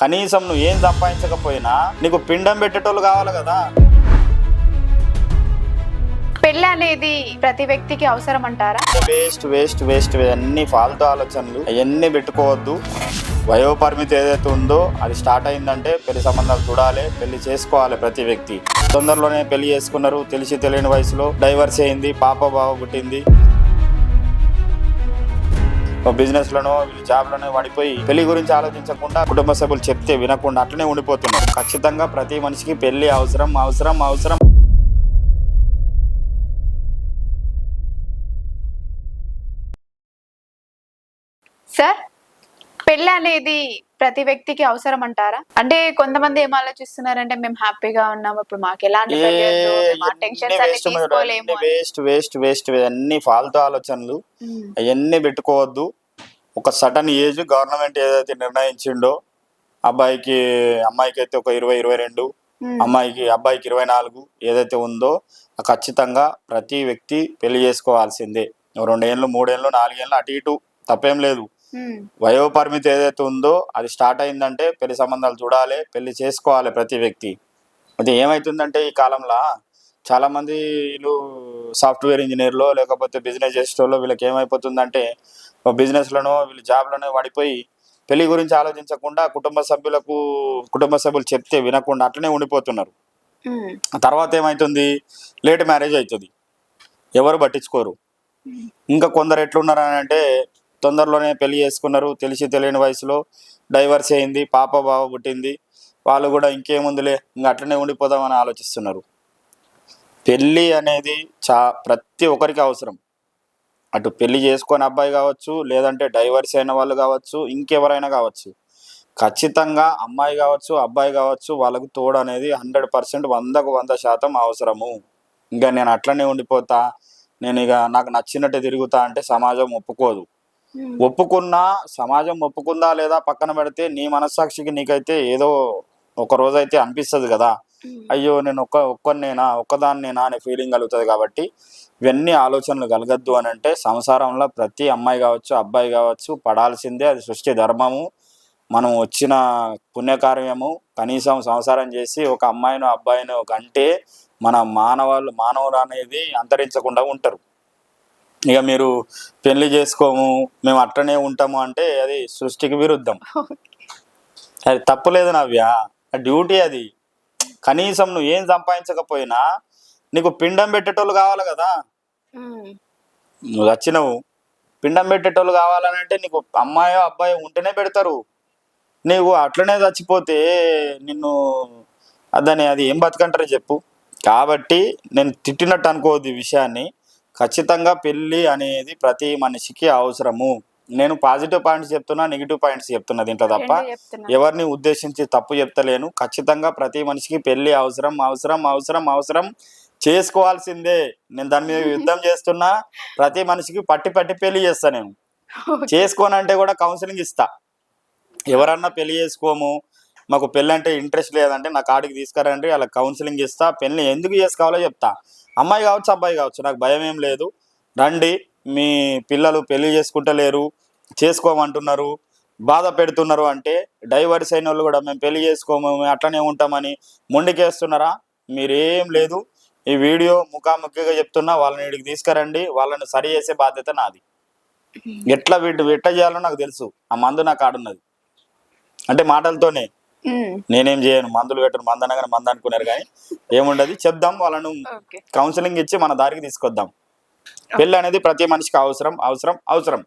కనీసం నువ్వు ఏం సంపాదించకపోయినా నీకు పిండం పెట్టేటోళ్ళు కావాలి కదా. పెళ్ళి అనేది ప్రతి వ్యక్తికి అవసరం అంటారా? వేస్ట్ వేస్ట్ వేస్ట్ అన్ని ఫాల్తూ ఆలోచనలు అవన్నీ పెట్టుకోవద్దు. వయోపరిమితి ఏదైతే ఉందో అది స్టార్ట్ అయిందంటే పెళ్లి సంబంధాలు చూడాలి, పెళ్లి చేసుకోవాలి. ప్రతి వ్యక్తి తొందరలోనే పెళ్లి చేసుకున్నారు, తెలిసి తెలియని వయసులో డైవర్స్ అయింది, పాప బావ పుట్టింది, బిజినెస్ లోనో వీళ్ళు జాబ్ లోనో పడిపోయి పెళ్లి గురించి ఆలోచించకుండా కుటుంబ సభ్యులు చెప్తే వినకుండా అట్లనే ఉండిపోతున్నారు. ఖచ్చితంగా ప్రతి మనిషికి పెళ్లి అవసరం అవసరం అవసరం. సార్, పెళ్ళి అనేది ప్రతి వ్యక్తికి అవసరం అంటారా? అంటే కొంతమంది ఏం ఆలోచిస్తున్నారంటే మేము హ్యాపీగా ఉన్నాం, ఇప్పుడు మాకు ఎలాంటి పెళ్లి వద్దు, మేము ఆ టెన్షన్స్ అన్ని తీసుకోలేము అని. వేస్ట్ వేస్ట్ వేస్ట్ అన్ని ఫాల్తూ ఆలోచనలు అవన్నీ పెట్టుకోవద్దు. ఒక సడన్ ఏజ్ గవర్నమెంట్ ఏదైతే నిర్ణయించిండో అబ్బాయికి అమ్మాయికి అయితే ఒక 20-22, అబ్బాయికి 24 ఏదైతే ఉందో ఖచ్చితంగా ప్రతి వ్యక్తి పెళ్లి చేసుకోవాల్సిందే. 2 ఏళ్ళు 3 ఏళ్ళు 4 ఏళ్ళు అటు ఇటు తప్పేం లేదు. వయోపరిమితి ఏదైతే ఉందో అది స్టార్ట్ అయిందంటే పెళ్లి సంబంధాలు చూడాలి, పెళ్లి చేసుకోవాలి ప్రతి వ్యక్తి. అది ఏమవుతుందంటే ఈ కాలంలో చాలా మంది వీళ్ళు సాఫ్ట్వేర్ ఇంజనీర్లో లేకపోతే బిజినెస్ చేసేటోళ్ళు వీళ్ళకి ఏమైపోతుందంటే బిజినెస్లోనో వీళ్ళు జాబ్లోనో పడిపోయి పెళ్లి గురించి ఆలోచించకుండా కుటుంబ సభ్యులు చెప్తే వినకుండా అట్లనే ఉండిపోతున్నారు. తర్వాత ఏమవుతుంది, లేట్ మ్యారేజ్ అవుతుంది, ఎవరు పట్టించుకోరు. ఇంకా కొందరు ఎట్లున్నారు అని అంటే తొందరలోనే పెళ్లి చేసుకున్నారు, తెలిసి తెలియని వయసులో డైవర్స్ అయింది, పాప బావ పుట్టింది, వాళ్ళు కూడా ఇంకేముందులే ఇంకా అట్లనే ఉండిపోదామని ఆలోచిస్తున్నారు. పెళ్ళి అనేది ప్రతి ఒక్కరికి అవసరం. అటు పెళ్లి చేసుకొని అబ్బాయి కావచ్చు, లేదంటే డైవర్స్ అయిన వాళ్ళు కావచ్చు, ఇంకెవరైనా కావచ్చు. ఖచ్చితంగా అమ్మాయి కావచ్చు అబ్బాయి కావచ్చు వాళ్ళకు తోడు అనేది 100% 100% అవసరము. ఇంకా నేను అట్లనే ఉండిపోతా, నేను ఇక నాకు నచ్చినట్టు తిరుగుతా అంటే సమాజం ఒప్పుకోదు. ఒప్పుకున్నా సమాజం ఒప్పుకుందా లేదా పక్కన పెడితే నీ మనస్సాక్షికి నీకైతే ఏదో ఒక రోజైతే అనిపిస్తుంది కదా, అయ్యో నేను ఒక్కదాన్నేనా అనే ఫీలింగ్ కలుగుతుంది. కాబట్టి ఇవన్నీ ఆలోచనలు కలగద్దు అని అంటే సంసారంలో ప్రతి అమ్మాయి కావచ్చు అబ్బాయి కావచ్చు పడాల్సిందే. అది సృష్టి ధర్మము, మనం వచ్చిన పుణ్యకార్యము. కనీసం సంసారం చేసి ఒక అమ్మాయినో అబ్బాయినో అంటే మన మానవులు అనేది అంతరించకుండా ఉంటారు. ఇక మీరు పెళ్లి చేసుకోము మేము అట్లనే ఉంటాము అంటే అది సృష్టికి విరుద్ధం. అది తప్పులేదు నవ్య, డ్యూటీ అది. కనీసం నువ్వు ఏం సంపాదించకపోయినా నీకు పిండం పెట్టేటోళ్ళు కావాలి కదా. నువ్వు వచ్చినవు పిండం పెట్టేటోళ్ళు కావాలని అంటే నీకు అమ్మాయో అబ్బాయో ఉంటేనే పెడతారు. నీవు అట్లనే చచ్చిపోతే నిన్ను అది ఏం బతుకంటారో చెప్పు. కాబట్టి నేను తిట్టినట్టు అనుకోవద్దు ఈ విషయాన్ని. ఖచ్చితంగా పెళ్ళి అనేది ప్రతి మనిషికి అవసరము. నేను పాజిటివ్ పాయింట్స్ చెప్తున్నా, నెగిటివ్ పాయింట్స్ చెప్తున్నా దీంట్లో తప్ప ఎవరిని ఉద్దేశించి తప్పు చెప్తలేను. ఖచ్చితంగా ప్రతి మనిషికి పెళ్ళి అవసరం అవసరం అవసరం అవసరం, చేసుకోవాల్సిందే. నేను దాని మీద యుద్ధం చేస్తున్నా. ప్రతి మనిషికి పట్టి పెళ్లి చేస్తా. నేను చేసుకోనంటే కూడా కౌన్సిలింగ్ ఇస్తా. ఎవరన్నా పెళ్లి చేసుకోము, మాకు పెళ్ళి అంటే ఇంట్రెస్ట్ లేదంటే నా కాడికి తీసుకురండి, అలా కౌన్సిలింగ్ ఇస్తా. పెళ్ళి ఎందుకు చేసుకోవాలో చెప్తా. అమ్మాయి కావచ్చు అబ్బాయి కావచ్చు, నాకు భయం ఏం లేదు. రండి, మీ పిల్లలు పెళ్లి చేసుకుంటలేరు, చేసుకోమంటున్నారు, బాధ పెడుతున్నారు అంటే డైవర్స్ అయిన వాళ్ళు కూడా మేము పెళ్లి చేసుకోము మేము అట్లనే ఉంటామని మొండికేస్తున్నారా? మీరేం లేదు. ఈ వీడియో ముఖాముఖిగా చెప్తున్నా, వాళ్ళని వీడికి తీసుకురండి, వాళ్ళని సరి చేసే బాధ్యత నాది. ఎట్లా చేయాలో నాకు తెలుసు. ఆ మందు నాకు ఆడున్నది అంటే మాటలతోనే, నేనేం చేయను. మందులు పెట్టను, మందు అనగానే మందు అనుకున్నారు కానీ ఏముండదు. చెప్దాం, వాళ్ళను కౌన్సిలింగ్ ఇచ్చి మన దారికి తీసుకొద్దాం. పెళ్ళి అనేది ప్రతి మనిషికి అవసరం అవసరం అవసరం.